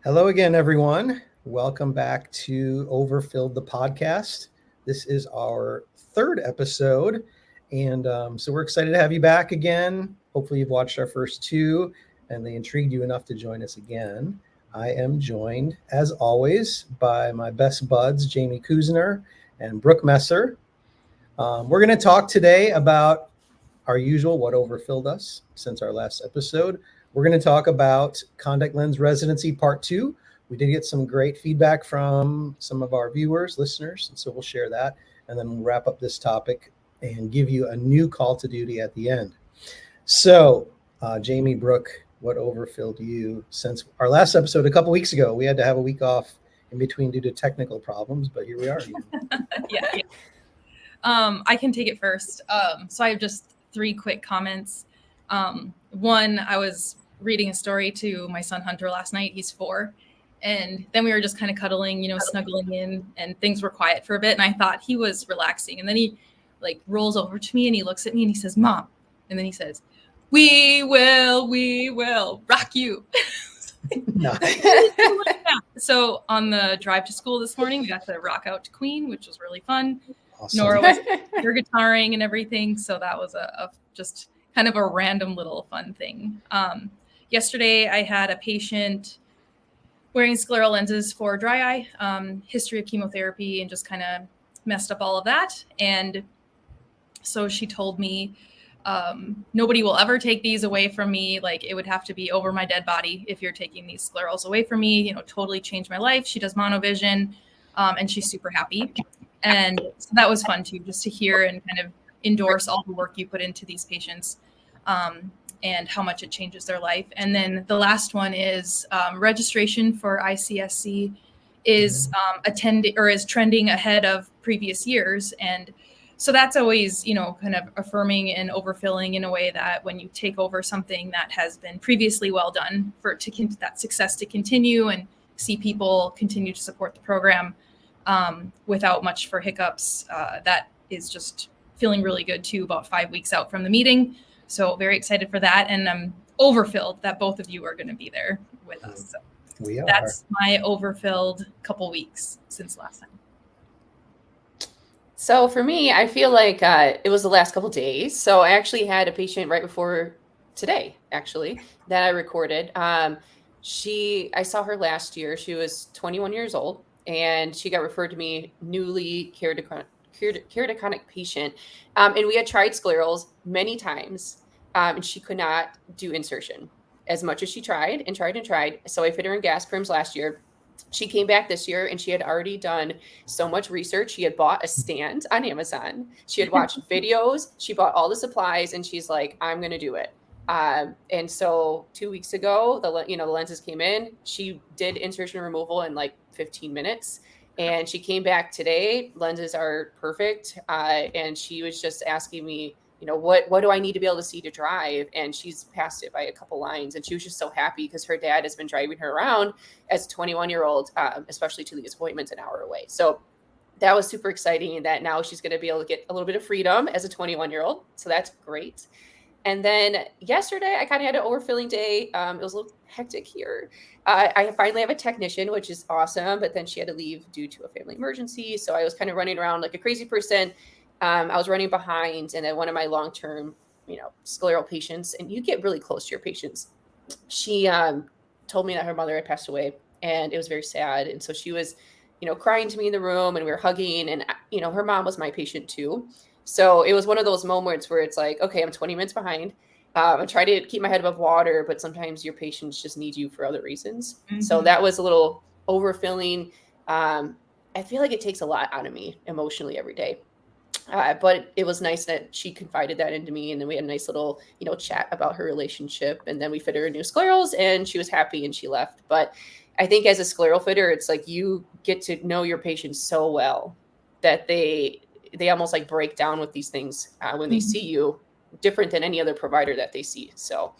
Hello again, everyone. Welcome back to Overfilled the podcast. This is our third episode, and so we're excited to have you back again. Hopefully, you've watched our first two, and they intrigued you enough to join us again. I am joined, as always, by my best buds, Jamie Kuzner and Brooke Messer. We're going to talk today about our usual what overfilled us since our last episode. We're going to talk about Contact Lens Residency Part 2. We did get some great feedback from some of our viewers, listeners, and so we'll share that. And then we'll wrap up this topic and give you a new call to duty at the end. So, Jamie, Brooke, what overfilled you since our last episode a couple weeks ago? We had to have a week off in between due to technical problems, but here we are. Yeah. I can take it first. So I have just 3 quick comments. One, I was reading a story to my son Hunter last night. He's 4. And then we were just kind of cuddling, snuggling in, and things were quiet for a bit. And I thought he was relaxing. And then he rolls over to me and he looks at me and he says, "Mom." And then he says, we will rock you. So on the drive to school this morning, we got to rock out to Queen, which was really fun. Awesome. Nora was her guitaring and everything. So that was a just kind of a random little fun thing. Yesterday, I had a patient wearing scleral lenses for dry eye, history of chemotherapy, and just kind of messed up all of that. And so she told me, nobody will ever take these away from me. Like, it would have to be over my dead body if you're taking these sclerals away from me. Totally changed my life. She does monovision, and she's super happy. And so that was fun too, just to hear and kind of endorse all the work you put into these patients, and how much it changes their life. And then the last one is registration for ICSC is is trending ahead of previous years. And so that's always, kind of affirming and overfilling in a way that when you take over something that has been previously well done, that success to continue and see people continue to support the program without much for hiccups, that is just feeling really good too about 5 weeks out from the meeting. So very excited for that. And I'm overfilled that both of you are going to be there with us. So we are. That's my overfilled couple weeks since last time. So for me, I feel like it was the last couple days. So I actually had a patient right before today, actually, that I recorded. I saw her last year. She was 21 years old, and she got referred to me, newly keratoconic patient. And we had tried sclerals many times, and she could not do insertion as much as she tried and tried and tried. So I fit her in gas prims last year. She came back this year and she had already done so much research. She had bought a stand on Amazon. She had watched videos. She bought all the supplies and she's like, I'm going to do it. And so 2 weeks ago, the lenses came in. She did insertion removal in like 15 minutes. And she came back today. Lenses are perfect. And she was just asking me, what do I need to be able to see to drive? And she's passed it by a couple lines. And she was just so happy because her dad has been driving her around as a 21-year-old, especially to these appointments an hour away. So that was super exciting that now she's going to be able to get a little bit of freedom as a 21-year-old. So that's great. And then yesterday, I kind of had an overfilling day. It was a little hectic here. I finally have a technician, which is awesome. But then she had to leave due to a family emergency. So I was kind of running around like a crazy person. I was running behind, and then one of my long-term, scleral patients, and you get really close to your patients. She told me that her mother had passed away, and it was very sad. And so she was, crying to me in the room, and we were hugging, and, her mom was my patient too. So it was one of those moments where it's like, okay, I'm 20 minutes behind. I'm trying to keep my head above water, but sometimes your patients just need you for other reasons. Mm-hmm. So that was a little overfilling. I feel like it takes a lot out of me emotionally every day. But it was nice that she confided that into me. And then we had a nice little, chat about her relationship. And then we fit her in new sclerals and she was happy and she left. But I think as a scleral fitter, it's like you get to know your patients so well that they almost like break down with these things when they see you, different than any other provider that they see. So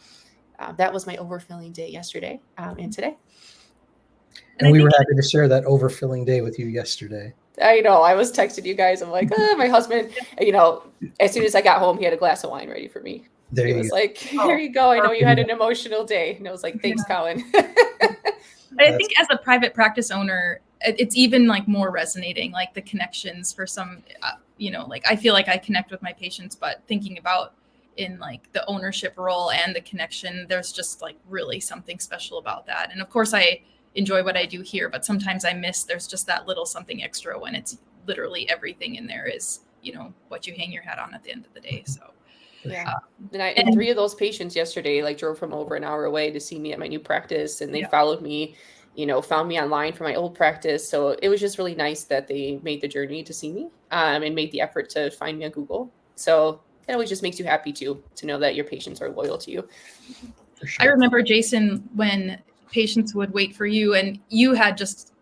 that was my overfilling day yesterday and today. And we were happy to share that overfilling day with you yesterday. I know. I was texting you guys. I'm like, my husband, as soon as I got home, he had a glass of wine ready for me. He was like, here you go. I know you had an emotional day. And I was like, thanks, Colin. I think as a private practice owner, it's even like more resonating, like the connections for some, like I feel like I connect with my patients, but thinking about in like the ownership role and the connection, there's just like really something special about that. And of course I enjoy what I do here, but sometimes I miss, there's just that little something extra when it's literally everything in there is, what you hang your hat on at the end of the day. So yeah. And 3 of those patients yesterday, like drove from over an hour away to see me at my new practice, and they followed me, found me online for my old practice. So it was just really nice that they made the journey to see me, and made the effort to find me on Google. So it always just makes you happy to know that your patients are loyal to you. For sure. I remember, Jason, when patients would wait for you, and you had just,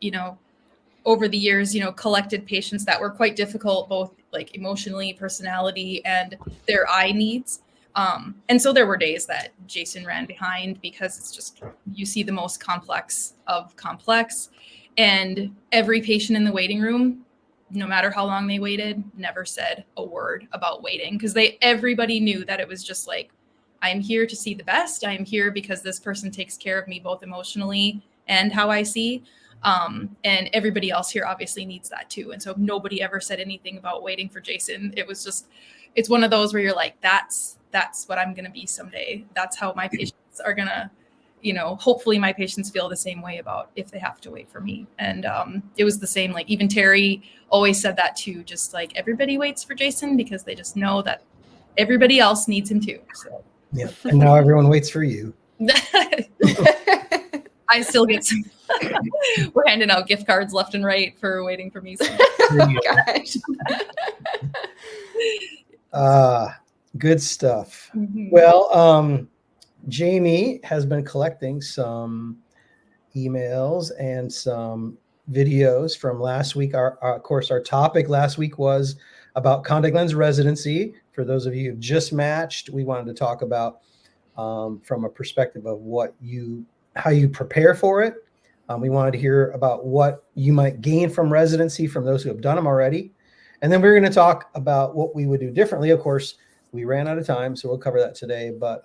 over the years, collected patients that were quite difficult, both like emotionally, personality, and their eye needs. And so there were days that Jason ran behind because it's just, you see the most complex of complex, and every patient in the waiting room, no matter how long they waited, never said a word about waiting, because everybody knew that it was just like, I'm here to see the best. I am here because this person takes care of me both emotionally and how I see. And everybody else here obviously needs that too. And so nobody ever said anything about waiting for Jason. It was just, it's one of those where you're like, that's what I'm going to be someday. That's how my patients are going to, hopefully my patients feel the same way about if they have to wait for me. And it was the same, like even Terry always said that too, just like everybody waits for Jason because they just know that everybody else needs him too. So. Yeah. And now everyone waits for you. I still get some. We're handing out gift cards left and right for waiting for me. So. Gosh. Good stuff. Mm-hmm. Well, Jamie has been collecting some emails and some videos from last week. Of course, our topic last week was about contact lens residency. For those of you who've just matched, we wanted to talk about from a perspective of how you prepare for it. We wanted to hear about what you might gain from residency from those who have done them already. And then we're going to talk about what we would do differently. Of course, we ran out of time, so we'll cover that today. But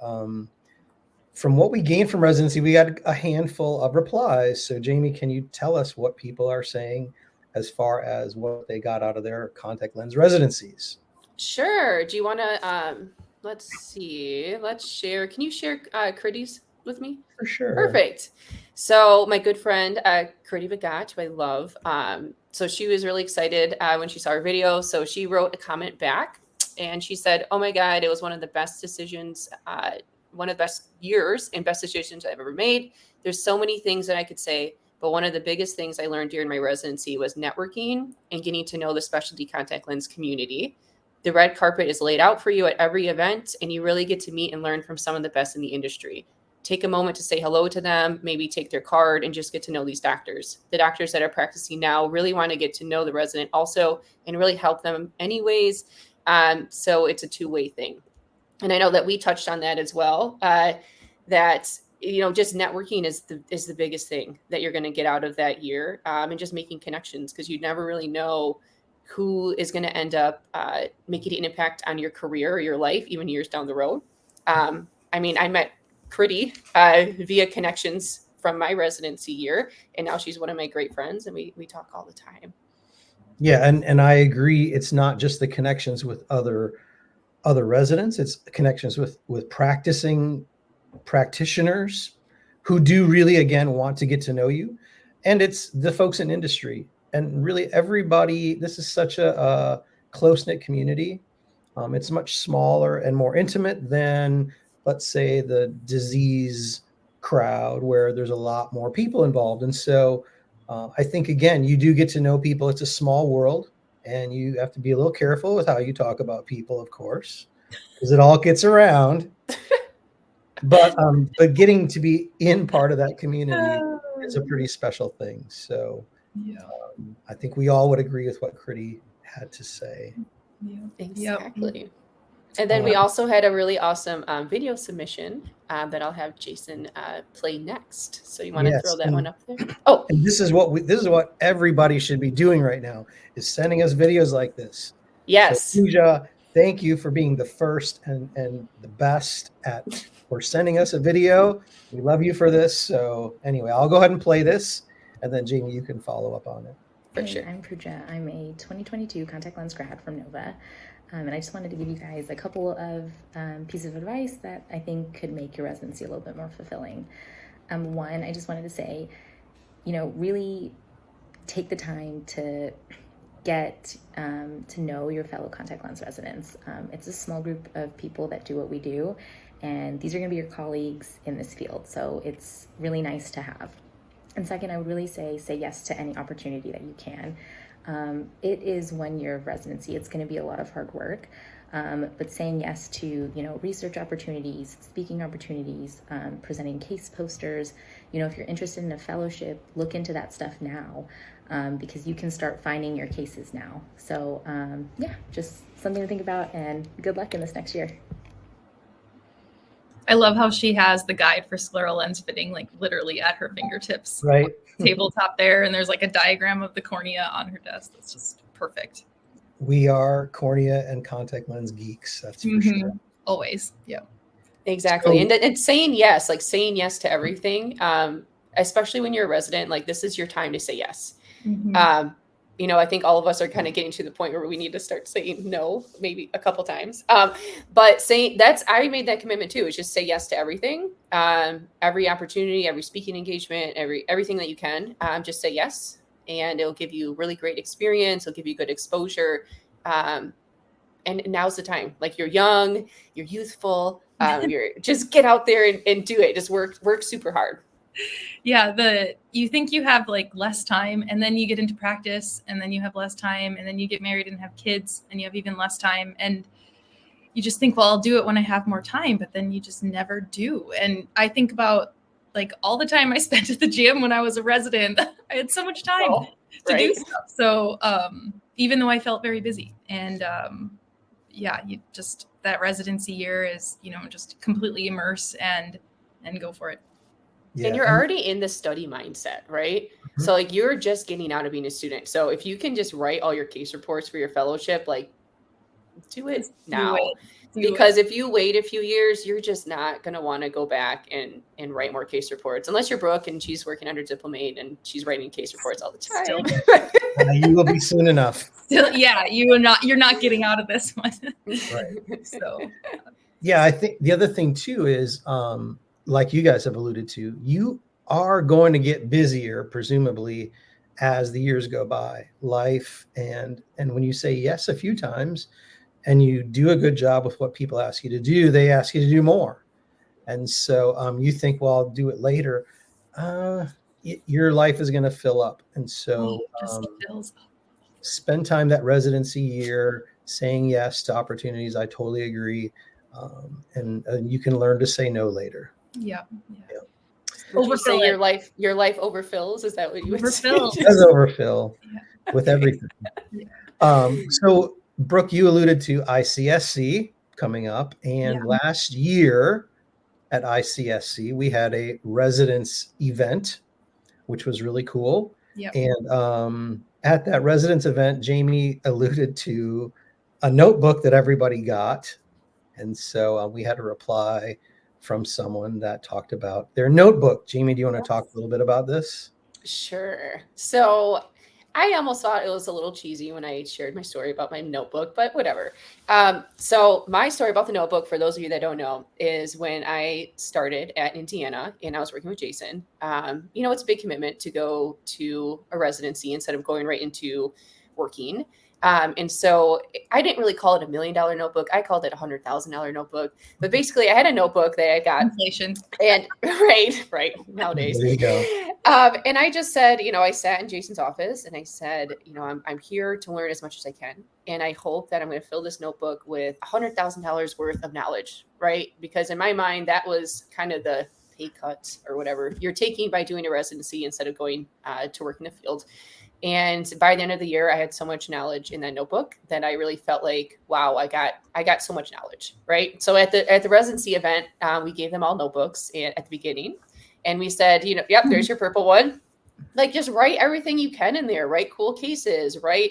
from what we gained from residency, we got a handful of replies. So Jamie, can you tell us what people are saying as far as what they got out of their contact lens residencies? Sure. Do you want to, let's see, let's share. Can you share Critty's with me? For sure. Perfect. So my good friend, Critty Bagat, who I love. So she was really excited when she saw our video. So she wrote a comment back and she said, oh my God, it was one of the best decisions, one of the best years and best decisions I've ever made. There's so many things that I could say, but one of the biggest things I learned during my residency was networking and getting to know the specialty contact lens community. The red carpet is laid out for you at every event, and you really get to meet and learn from some of the best in the industry. Take a moment to say hello to them, maybe take their card and just get to know these doctors. The doctors that are practicing now really want to get to know the resident also and really help them anyways. So it's a two-way thing. And I know that we touched on that as well, that, just networking is the biggest thing that you're going to get out of that year, and just making connections, because you never really know who is going to end up making an impact on your career or your life, even years down the road. I met Critty via connections from my residency year, and now she's one of my great friends, and we talk all the time. Yeah, and I agree. It's not just the connections with other residents; it's connections with practicing practitioners who do really, again, want to get to know you, and it's the folks in industry. And really everybody, this is such a close-knit community. It's much smaller and more intimate than, let's say, the disease crowd where there's a lot more people involved. And so I think, again, you do get to know people. It's a small world, and you have to be a little careful with how you talk about people, of course, because it all gets around. But getting to be in part of that community is a pretty special thing. So yeah. I think we all would agree with what Critty had to say. Yeah, exactly. Yep. And then we also had a really awesome video submission that I'll have Jason play next. So you want to throw that one up there? Oh, and this is what everybody should be doing right now, is sending us videos like this. Yes. So, Pooja, thank you for being the first and the best for sending us a video. We love you for this. So anyway, I'll go ahead and play this, and then Jamie, you can follow up on it. For sure. I'm Pooja. I'm a 2022 contact lens grad from Nova. And I just wanted to give you guys a couple of pieces of advice that I think could make your residency a little bit more fulfilling. One, I just wanted to say, really take the time to get to know your fellow contact lens residents. It's a small group of people that do what we do, and these are going to be your colleagues in this field. So it's really nice to have. And second, I would really say yes to any opportunity that you can. It is 1 year of residency. It's going to be a lot of hard work, but saying yes to, research opportunities, speaking opportunities, presenting case posters, if you're interested in a fellowship, look into that stuff now, because you can start finding your cases now. So just something to think about, and good luck in this next year. I love how she has the guide for scleral lens fitting, like literally at her fingertips, Right. Tabletop there. And there's like a diagram of the cornea on her desk. That's just perfect. We are cornea and contact lens geeks. That's for sure. Always. Yeah. Exactly. So- And saying yes to everything, especially when you're a resident, like this is your time to say yes. I think all of us are kind of getting to the point where we need to start saying no, maybe a couple times. But saying I made that commitment too, is just say yes to everything, every opportunity, every speaking engagement, everything that you can, just say yes. And it'll give you really great experience. It'll give you good exposure. And now's the time. Like you're young, you're youthful, you're just get out there and do it. Just work super hard. Yeah, you think you have like less time, and then you get into practice, and then you have less time, and then you get married and have kids, and you have even less time, and you just think, well, I'll do it when I have more time, but then you just never do. And I think about like all the time I spent at the gym when I was a resident. I had so much time to do stuff. So even though I felt very busy, and that residency year is, just completely immerse and go for it. Yeah. And you're already in the study mindset, right? Mm-hmm. So like you're just getting out of being a student. So if you can just write all your case reports for your fellowship, like do it now. Because if you wait a few years, you're just not going to want to go back and write more case reports, unless you're Brooke and she's working under Diplomate and she's writing case reports all the time. You will be soon enough. Still, yeah, you're not getting out of this one. Right. So yeah, I think the other thing too is, like you guys have alluded to, you are going to get busier, presumably, as the years go by. Life and when you say yes a few times, and you do a good job with what people ask you to do, they ask you to do more. And so you think, well, I'll do it later. Your life is going to fill up. And so fills up. Spend time that residency year saying yes to opportunities. I totally agree. And you can learn to say no later. Yeah. Would you say your life overfills? Is that what you would say? It does overfill with everything. So Brooke, you alluded to ICSC coming up, and last year at ICSC, we had a residence event, which was really cool. Yep. And at that residence event, Jamie alluded to a notebook that everybody got. And so we had a reply from someone that talked about their notebook. Jamie, do you want to talk a little bit about this? Sure. So I almost thought it was a little cheesy when I shared my story about my notebook, but whatever. So my story about the notebook, for those of you that don't know, is when I started at Indiana and I was working with Jason. It's a big commitment to go to a residency instead of going right into working. And so I didn't really call it $1 million notebook. I called it $100,000 notebook. But basically, I had a notebook that I got. Inflation. And right nowadays. There you go. And I just said, I sat in Jason's office and I said, I'm here to learn as much as I can. And I hope that I'm going to fill this notebook with $100,000 worth of knowledge, right? Because in my mind, that was kind of the pay cut or whatever you're taking by doing a residency instead of going to work in the field. And by the end of the year, I had so much knowledge in that notebook that I really felt like, wow, I got so much knowledge, right? So at the residency event, we gave them all notebooks at the beginning. And we said, yep, there's your purple one. Like, just write everything you can in there. Write cool cases, write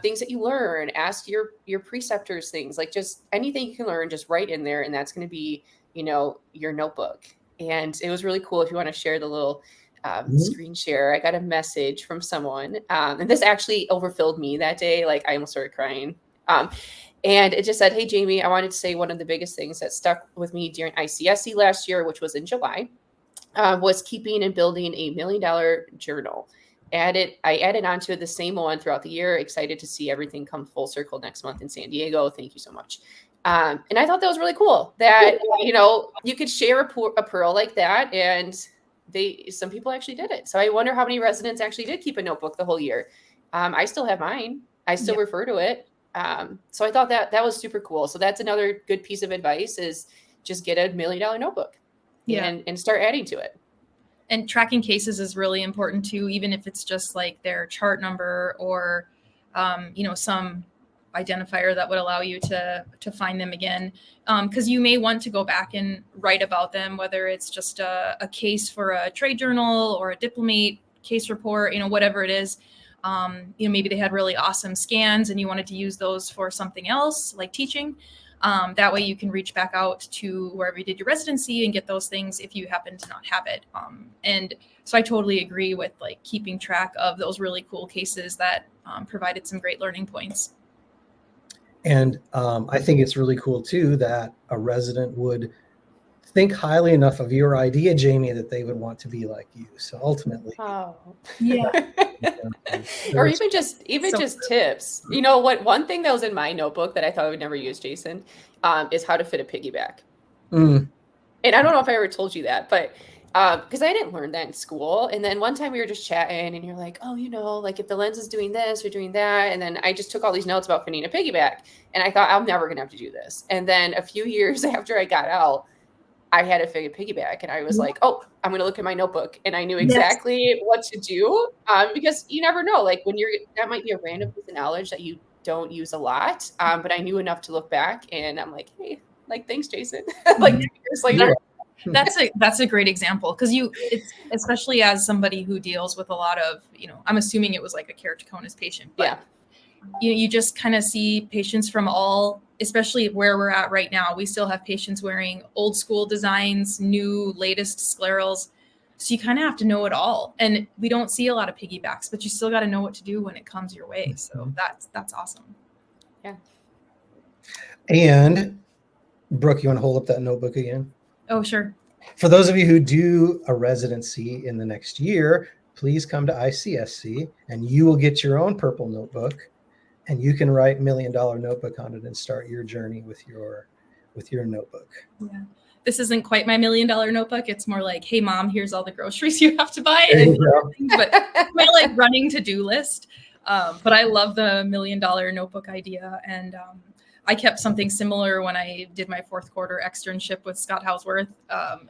things that you learn, ask your preceptors things, like just anything you can learn, just write in there. And that's going to be, your notebook. And it was really cool. If you want to share the little screen share, I got a message from someone. And this actually overfilled me that day. Like I almost started crying. And it just said, "Hey, Jamie, I wanted to say one of the biggest things that stuck with me during ICSC last year, which was in July, was keeping and building a $1 million journal. I added onto it the same one throughout the year. Excited to see everything come full circle next month in San Diego. Thank you so much." And I thought that was really cool that, you could share a pearl like that. And some people actually did it. So I wonder how many residents actually did keep a notebook the whole year. I still have mine. I still refer to it. So I thought that was super cool. So that's another good piece of advice, is just get a $1 million notebook and start adding to it. And tracking cases is really important too, even if it's just like their chart number or, some identifier that would allow you to find them again. Because you may want to go back and write about them, whether it's just a case for a trade journal or a diplomate case report, whatever it is. Maybe they had really awesome scans and you wanted to use those for something else like teaching. That way you can reach back out to wherever you did your residency and get those things if you happen to not have it. And so I totally agree with like keeping track of those really cool cases that provided some great learning points. And I think it's really cool too that a resident would think highly enough of your idea, Jamie, that they would want to be like you. So ultimately, or even just tips. One thing that was in my notebook that I thought I would never use, Jason, is how to fit a piggyback. And I don't know if I ever told you that, but because I didn't learn that in school. And then one time we were just chatting and you're like, "Oh, like if the lens is doing this or doing that." And then I just took all these notes about fitting a piggyback. And I thought, I'm never going to have to do this. And then a few years after I got out, I had to fit a piggyback. And I was like, "Oh, I'm going to look at my notebook." And I knew exactly what to do, because you never know. Like that might be a random piece of knowledge that you don't use a lot. But I knew enough to look back and I'm like, "Hey, like, thanks, Jason." Like years later. That's a great example, because it's especially as somebody who deals with a lot of, I'm assuming it was like a keratoconus patient, but you just kind of see patients from all, especially where we're at right now. We still have patients wearing old school designs, new latest sclerals. So you kind of have to know it all. And we don't see a lot of piggybacks, but you still got to know what to do when it comes your way. So that's awesome. Yeah. And Brooke, you want to hold up that notebook again? Oh, sure. For those of you who do a residency in the next year, please come to ICSC and you will get your own purple notebook and you can write $1 million notebook on it and start your journey with your notebook. Yeah. This isn't quite my $1 million notebook. It's more like, "Hey, Mom, here's all the groceries you have to buy." And but my like running to-do list. But I love the $1 million notebook idea. And I kept something similar when I did my fourth quarter externship with Scott Hausworth,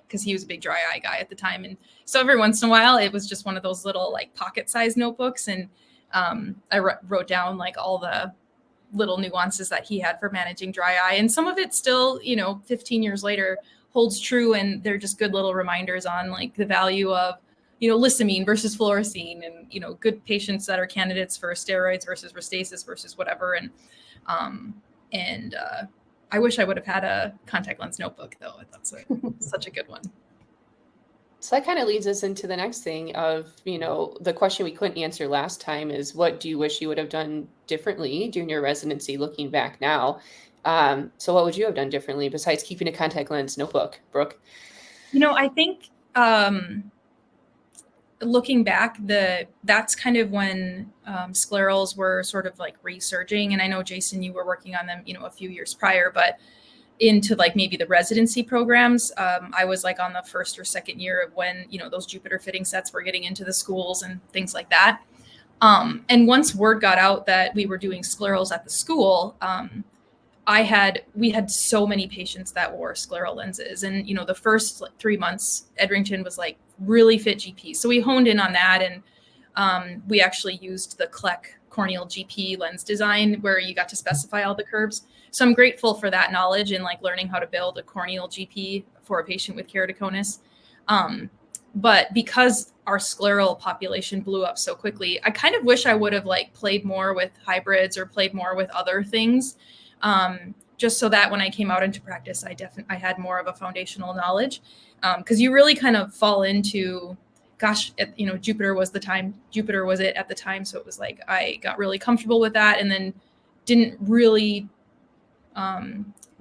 because he was a big dry eye guy at the time. And so every once in a while, it was just one of those little like pocket-sized notebooks. And I wrote down like all the little nuances that he had for managing dry eye. And some of it still, 15 years later holds true. And they're just good little reminders on like the value of, lissamine versus fluorescein and, good patients that are candidates for steroids versus Restasis versus whatever. And I wish I would have had a contact lens notebook, though. That's such a good one. So that kind of leads us into the next thing of, the question we couldn't answer last time is, what do you wish you would have done differently during your residency looking back now? So what would you have done differently besides keeping a contact lens notebook, Brooke? I think looking back, that's kind of when sclerals were sort of like resurging. And I know, Jason, you were working on them, a few years prior, but into like maybe the residency programs, I was like on the first or second year of when, those Jupiter fitting sets were getting into the schools and things like that. And once word got out that we were doing sclerals at the school, we had so many patients that wore scleral lenses. And, the first 3 months, Edrington was like really fit GP. So we honed in on that. And we actually used the CLEC corneal GP lens design where you got to specify all the curves. So I'm grateful for that knowledge and like learning how to build a corneal GP for a patient with keratoconus. But because our scleral population blew up so quickly, I kind of wish I would have like played more with hybrids or played more with other things, just so that when I came out into practice, I had more of a foundational knowledge, because you really kind of fall into, gosh, Jupiter was it at the time, so it was like I got really comfortable with that, and then didn't really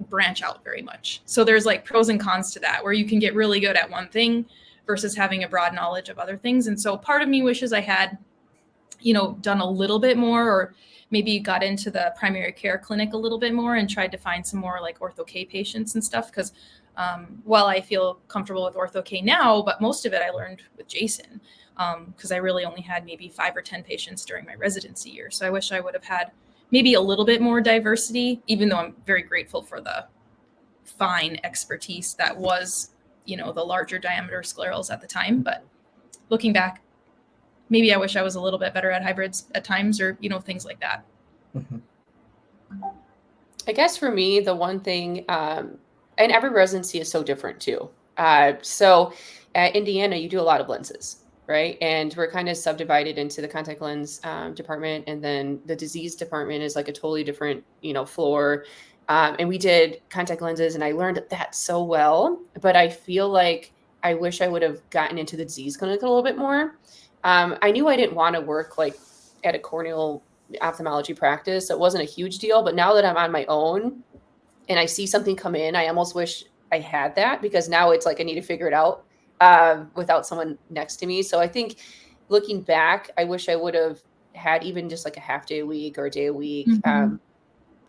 branch out very much. So there's like pros and cons to that, where you can get really good at one thing versus having a broad knowledge of other things. And so part of me wishes I had, done a little bit more, or maybe got into the primary care clinic a little bit more and tried to find some more like ortho-K patients and stuff. Because while I feel comfortable with ortho-K now, but most of it I learned with Jason, because I really only had maybe 5 or 10 patients during my residency year. So I wish I would have had maybe a little bit more diversity, even though I'm very grateful for the fine expertise that was, the larger diameter sclerals at the time. But looking back, maybe I wish I was a little bit better at hybrids at times, or, things like that. Mm-hmm. I guess for me, the one thing, and every residency is so different too. So at Indiana, you do a lot of lenses, right? And we're kind of subdivided into the contact lens department, and then the disease department is like a totally different, floor. And we did contact lenses, and I learned that so well. But I feel like I wish I would have gotten into the disease clinic a little bit more. I knew I didn't want to work like at a corneal ophthalmology practice. So it wasn't a huge deal. But now that I'm on my own and I see something come in, I almost wish I had that, because now it's like I need to figure it out without someone next to me. So I think looking back, I wish I would have had even just like a half day a week or a day a week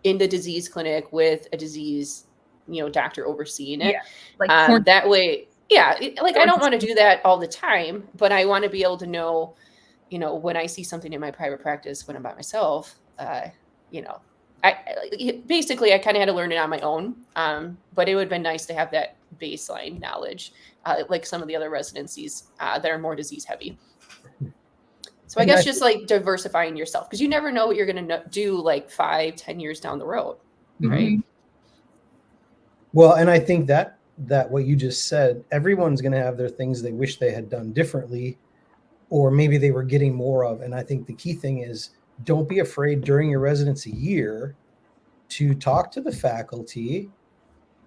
in the disease clinic with a disease, doctor overseeing it. Yeah, like that way. Yeah. I don't want to do that all the time, but I want to be able to know, when I see something in my private practice, when I'm by myself, I basically kind of had to learn it on my own. But it would have been nice to have that baseline knowledge, like some of the other residencies that are more disease heavy. So I guess just like diversifying yourself, because you never know what you're going to do like 5-10 years down the road. Right. Mm-hmm. Well, and I think that what you just said, everyone's going to have their things they wish they had done differently, or maybe they were getting more of. And I think the key thing is, don't be afraid during your residency year to talk to the faculty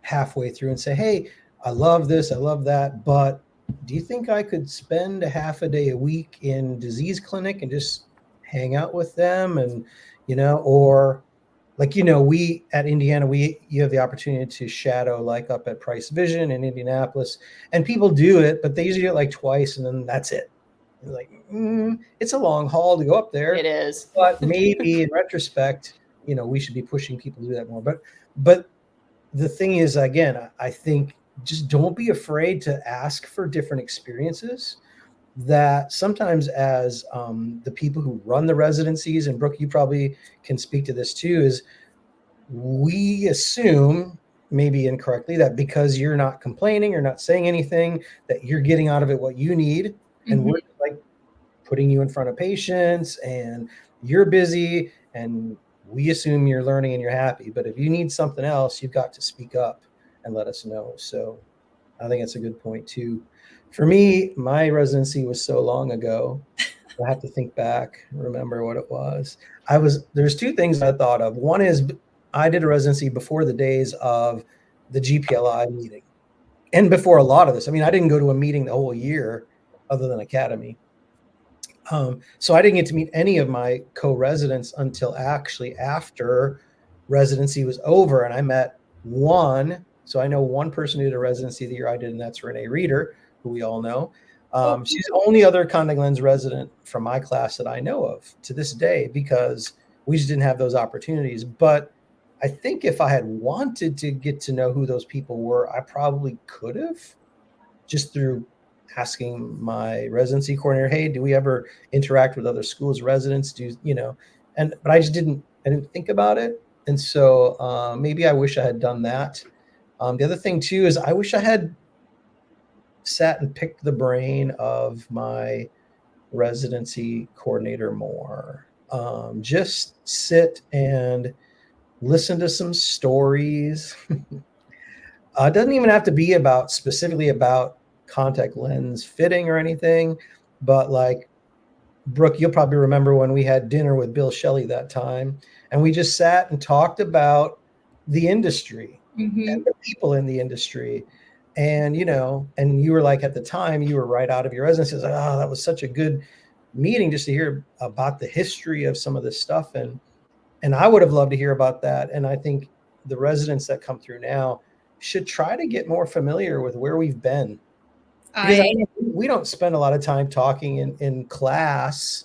halfway through and say, hey, I love this, I love that, but do you think I could spend a half a day a week in disease clinic and just hang out with them? And, or like, we at Indiana, you have the opportunity to shadow like up at Price Vision in Indianapolis, and people do it, but they usually do it like twice and then that's it. Like, it's a long haul to go up there. It is. But maybe in retrospect, we should be pushing people to do that more. But the thing is, again, I think just don't be afraid to ask for different experiences. That sometimes as the people who run the residencies, and Brooke, you probably can speak to this too, is we assume, maybe incorrectly, that because you're not complaining or not saying anything, that you're getting out of it what you need. And we're like putting you in front of patients and you're busy, and we assume you're learning and you're happy. But if you need something else, you've got to speak up and let us know. So I think that's a good point too. For me, my residency was so long ago. I have to think back, remember what it was. There's 2 things I thought of. One is I did a residency before the days of the GPLI meeting, and before a lot of this. I mean, I didn't go to a meeting the whole year other than Academy. So I didn't get to meet any of my co-residents until actually after residency was over. And I met one. So I know one person who did a residency the year I did, and that's Renee Reeder, who we all know. She's the only other contact lens resident from my class that I know of to this day, because we just didn't have those opportunities. But I think if I had wanted to get to know who those people were, I probably could have, just through asking my residency coordinator, hey, do we ever interact with other schools' residents? But I didn't think about it. And so maybe I wish I had done that. The other thing too is I wish I had sat and picked the brain of my residency coordinator more. Just sit and listen to some stories. It doesn't even have to be specifically about contact lens fitting or anything, but like, Brooke, you'll probably remember when we had dinner with Bill Shelley that time, and we just sat and talked about the industry and the people in the industry. And, and you were like, at the time, you were right out of your residency. Like, oh, that was such a good meeting just to hear about the history of some of this stuff. And I would have loved to hear about that. And I think the residents that come through now should try to get more familiar with where we've been. Because we don't spend a lot of time talking in class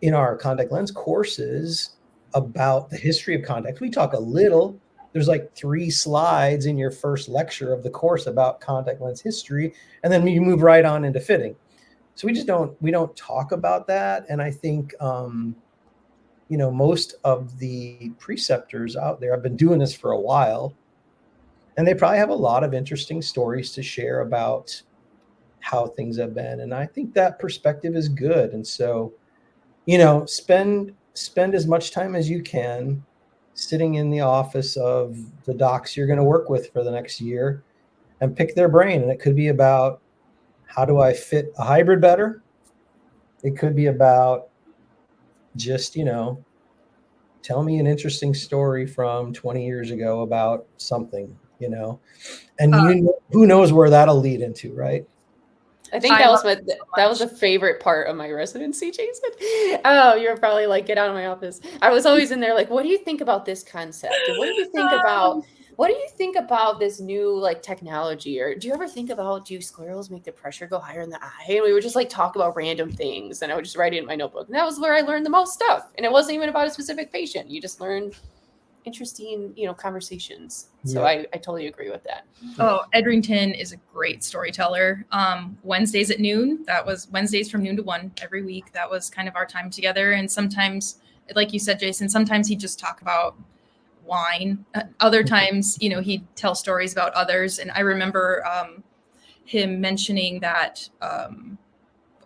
in our contact lens courses about the history of contacts. We talk a little. There's like 3 slides in your first lecture of the course about contact lens history, and then you move right on into fitting. So we don't talk about that. And I think most of the preceptors out there have been doing this for a while, and they probably have a lot of interesting stories to share about how things have been. And I think that perspective is good. And so, spend as much time as you can sitting in the office of the docs you're going to work with for the next year and pick their brain. And it could be about, how do I fit a hybrid better? It could be about just, tell me an interesting story from 20 years ago about something, and who knows where that'll lead into, right? I think that was a favorite part of my residency, Jason. Oh, you were probably like, get out of my office. I was always in there like, what do you think about this concept? And what do you think about this new like technology? Or do you ever think about, do squirrels make the pressure go higher in the eye? And we would just like talk about random things, and I would just write it in my notebook. And that was where I learned the most stuff. And it wasn't even about a specific patient. You just learned interesting, conversations. So I totally agree with that. Oh, Edrington is a great storyteller. Wednesdays at noon, that was Wednesdays from noon to 1 every week. That was kind of our time together. And sometimes, like you said, Jason, sometimes he'd just talk about wine. Other times, he'd tell stories about others. And I remember him mentioning that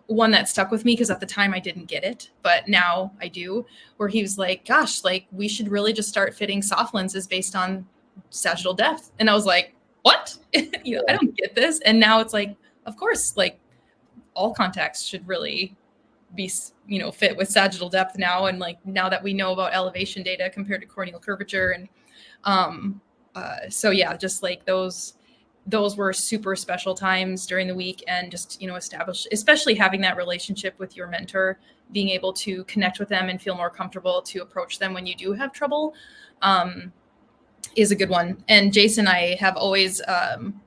one that stuck with me, because at the time I didn't get it, but now I do, where he was like, gosh, like we should really just start fitting soft lenses based on sagittal depth. And I was like, what? I don't get this. And now it's like, of course, like all contacts should really be, fit with sagittal depth now. And like, now that we know about elevation data compared to corneal curvature. And so yeah, just like those were super special times during the week, and just, especially having that relationship with your mentor, being able to connect with them and feel more comfortable to approach them when you do have trouble, is a good one. And Jason, I have always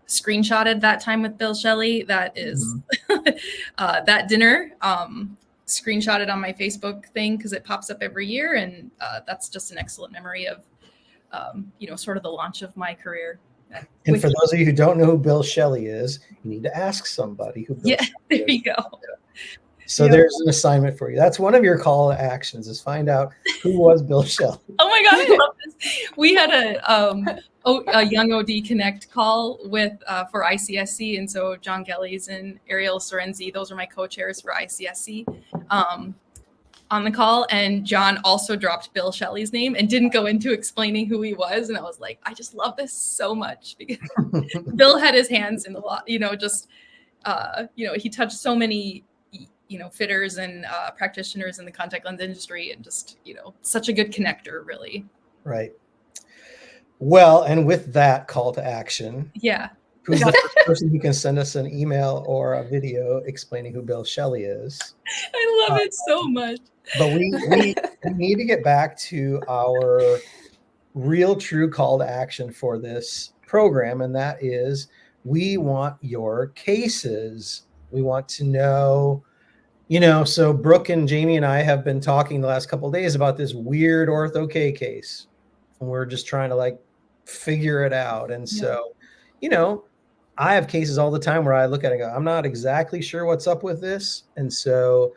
screenshotted that time with Bill Shelley. That is that dinner, screenshotted on my Facebook thing, because it pops up every year. And that's just an excellent memory of, sort of the launch of my career. And for those of you who don't know who Bill Shelley is, you need to ask somebody who Bill Shelley there is. You go. So there's an assignment for you. That's one of your call to actions, is find out who was Bill Shelley. Oh my God, I love this. We had a Young OD Connect call with for ICSC, and so John Gellies and Ariel Sorenzi, those are my co-chairs for ICSC, on the call. And John also dropped Bill Shelley's name and didn't go into explaining who he was. And I was like, I just love this so much, because Bill had his hands in a lot, he touched so many, fitters and practitioners in the contact lens industry, and just, such a good connector, really. Right. Well, and with that call to action, who's the first person who can send us an email or a video explaining who Bill Shelley is? I love it so much. But we need to get back to our real true call to action for this program. And that is, we want your cases. We want to know, so Brooke and Jamie and I have been talking the last couple of days about this weird ortho K case. And we're just trying to figure it out. And so, I have cases all the time where I look at it and go, I'm not exactly sure what's up with this. And so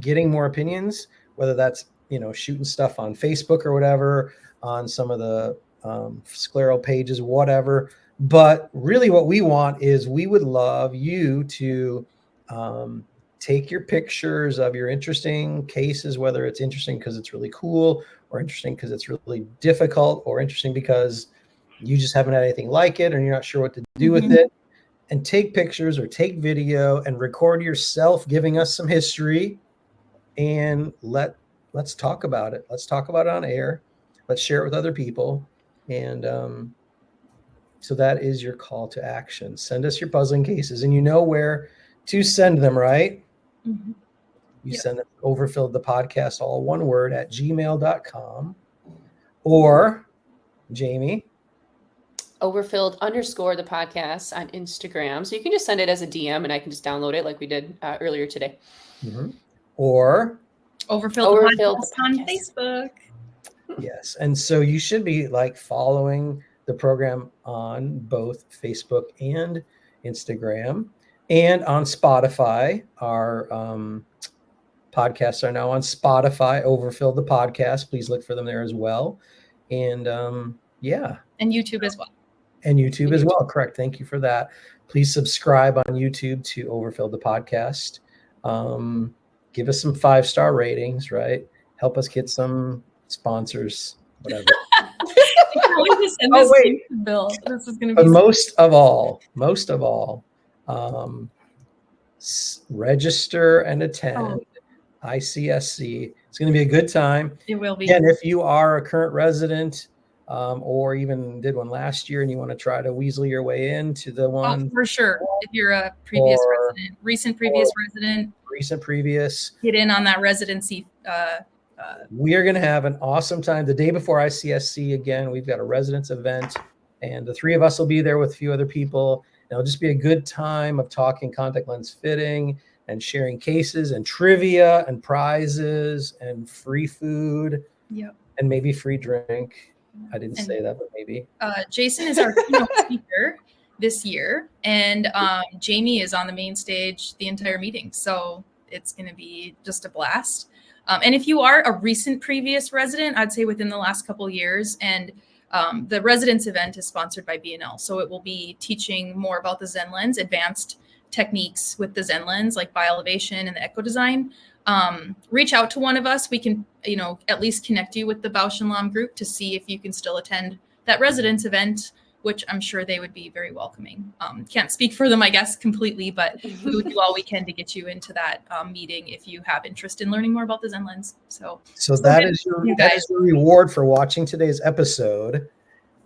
getting more opinions, whether that's, shooting stuff on Facebook or whatever, on some of the scleral pages, whatever. But really what we want is, we would love you to take your pictures of your interesting cases, whether it's interesting because it's really cool, or interesting because it's really difficult, or interesting because you just haven't had anything like it, and you're not sure what to do with it. and take pictures or take video and record yourself giving us some history, and let's talk about it. Let's talk about it on air. Let's share it with other people. And so that is your call to action. Send us your puzzling cases, and you know where to send them, right? Mhm. You Yep. send them to Overfilled the podcast, all one word, at gmail.com. Or Jamie. Overfilled _ the podcast on Instagram. So you can just send it as a DM and I can just download it like we did earlier today. Mm-hmm. Or Overfilled the podcast on Facebook. Yes. And so you should be like following the program on both Facebook and Instagram and on Spotify. Our podcasts are now on Spotify, Overfill the podcast. Please look for them there as well. And yeah. And YouTube as well. And YouTube as well. Correct. Thank you for that. Please subscribe on YouTube to Overfill the podcast. Give us some 5-star ratings, right? Help us get some sponsors, whatever. Oh, wait. Bill. This is going to be. But most of all, register and attend ICSC. It's going to be a good time. It will be. And if you are a current resident, or even did one last year and you want to try to weasel your way into the one. Oh, for sure. If you're a previous resident, recent previous, get in on that residency. We are going to have an awesome time the day before ICSC. Again, we've got a residence event, and the 3 of us will be there with a few other people. And it'll just be a good time of talking contact lens fitting and sharing cases and trivia and prizes and free food. Yep. And maybe free drink. I didn't say that, but maybe. Jason is our keynote speaker this year, and Jamie is on the main stage the entire meeting. So it's going to be just a blast. And if you are a recent previous resident, I'd say within the last couple of years, and the residence event is sponsored by B&L. So it will be teaching more about the Zen lens, advanced techniques with the Zen lens, like bioelevation and the echo design. Reach out to one of us. We can, at least connect you with the Bausch and Lomb group to see if you can still attend that residence event, which I'm sure they would be very welcoming. Can't speak for them, I guess, completely, but we would do all we can to get you into that meeting if you have interest in learning more about the Zen lens. So that is your reward for watching today's episode.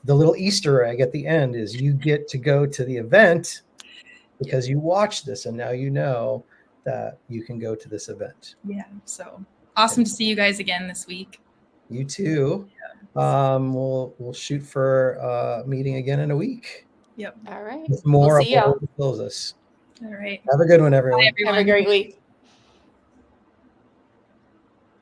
The little Easter egg at the end is you get to go to the event because you watched this, and now you know that you can go to this event. Yeah. So awesome to see you guys again this week. You too. Yeah. We'll shoot for a meeting again in a week. Yep. All right. With more we'll see y'all. Close us. All right. Have a good one, everyone. Bye, everyone. Have a great week.